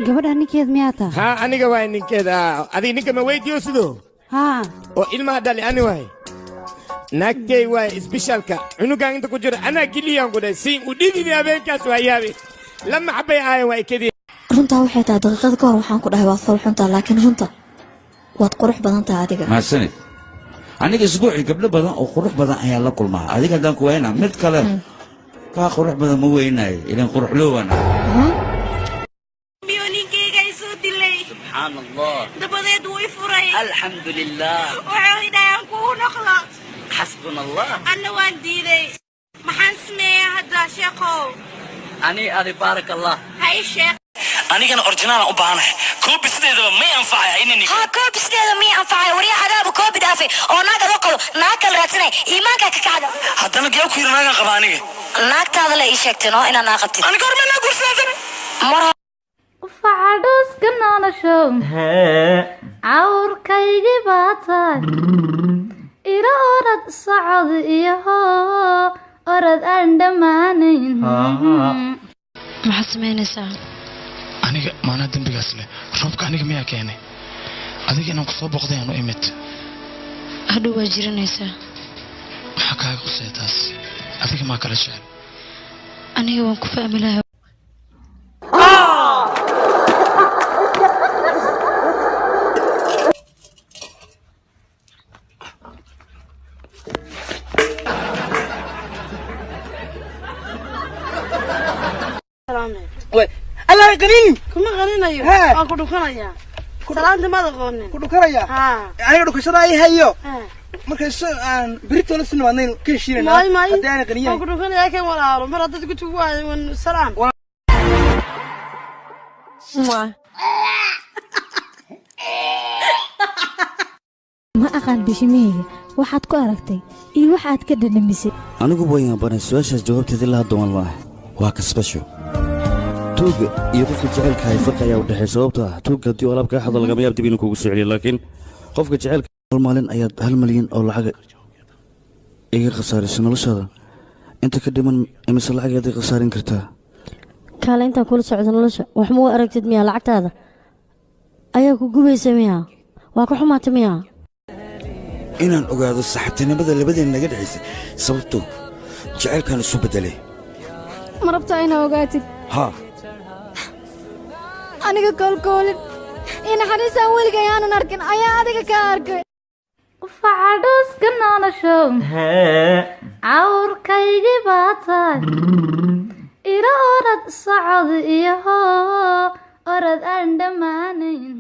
gabadha ninkeed miyaa tahay ها aniga waay ninkeeda adi ninka ma weydiyo sidoo haa oo ilmaha dhali ani waay naagtay waay isbishaalka cunugan inta ku jira anaa kiliyaan ku dhahay siin u dhididi habeenkaas waa yaabi lama xabay aayan waa ikadii runtaa waxay tahay daqiiqad ka hor waxaan ku dhahay waa fool xuntaa laakiin runta waad qurux badan tahay adiga maasanid aniga isbuucii gabdho badan oo qurux badan ayaa la kulmaa adiga haddaan ku waynaa mid kale kaa qurux badan ma weynaayo ilan qurux loowana سبحان الله دبديد ويفري الحمد لله وعيدا ينكون نخلق حسبنا الله أنا والدي ذي ما حنسمي هذا شيخو أني أذي بارك الله هاي الشيخ أنا كان أورجينال أبانه كوب سديد ما ينفع إنني ها كوب سديد ما ينفع وري عذاب كوب دافي أو ناقة وقلو ناقة راتني إيمانك كعادة حتى أنا جاوب كير ناقة قباني ناقة هذا لا يشكتنو إن ناقتي أنا كور من ناقة سديد مرة فعدوس كنا نشوم عور كيجي باتاي إلى أرد صعد إيهو أرد أندمانين maxaad samaynaysaa aniga maana dambigaas leh roobka aniga miyaa keenay adiga inaan ku soo boqday aan u imid hadhow waa jiranaysaa maxaa kaaga qusay taas adiga maa kala jecel aniga waan ku fahmi lahaa الله يقنين كم غنينا يو أكو دكانا يا سلام ماذا غنين كل دكانا يا أنا كل كشرا هيو مركز بريتو لسنا وانين كشيرنا هذا أنا قنين أكو دكانا يا كم ولا عارف مرة تقول تقول سلام ma aqaan bishimeyga waxaad ku aragtay iyo waxaad ka dhadhamisay anigu booyaan baran su'aashaas jawaabteeda ilaa doon laa waa ka special tuuga iyo qofka jaceylka hay farq ayaa u dhaxay sababtoo ah tuuga haddii alaab kaa xado lagama yaab dib inuu kugu soo celiyo laakiin qofka jaceylka hal maalin ayaad 1 milyan oo lacag iga khasaarayso noloshaada inta ka dhiman imise lacag ayaad iga khasaarin kartaa kaale intaan kula socdo nolosha wax ma u aragtid miyaa lacagtaada ayaa ku gubaysa miyaa waa ka xumaata miyaa inaan ogaado saxibtinimada labadeen naga dhaxaysay sababtoo jaceylkan isu bedelay ma rabtaa inaa ogaatid haa aniga koolkoolin in xariisaan weligay aanan arkin ayaa adiga ka arkay facadhoos kana nashow cawr kaygi baataay ila orad socod iyo orad aan dhammaanayn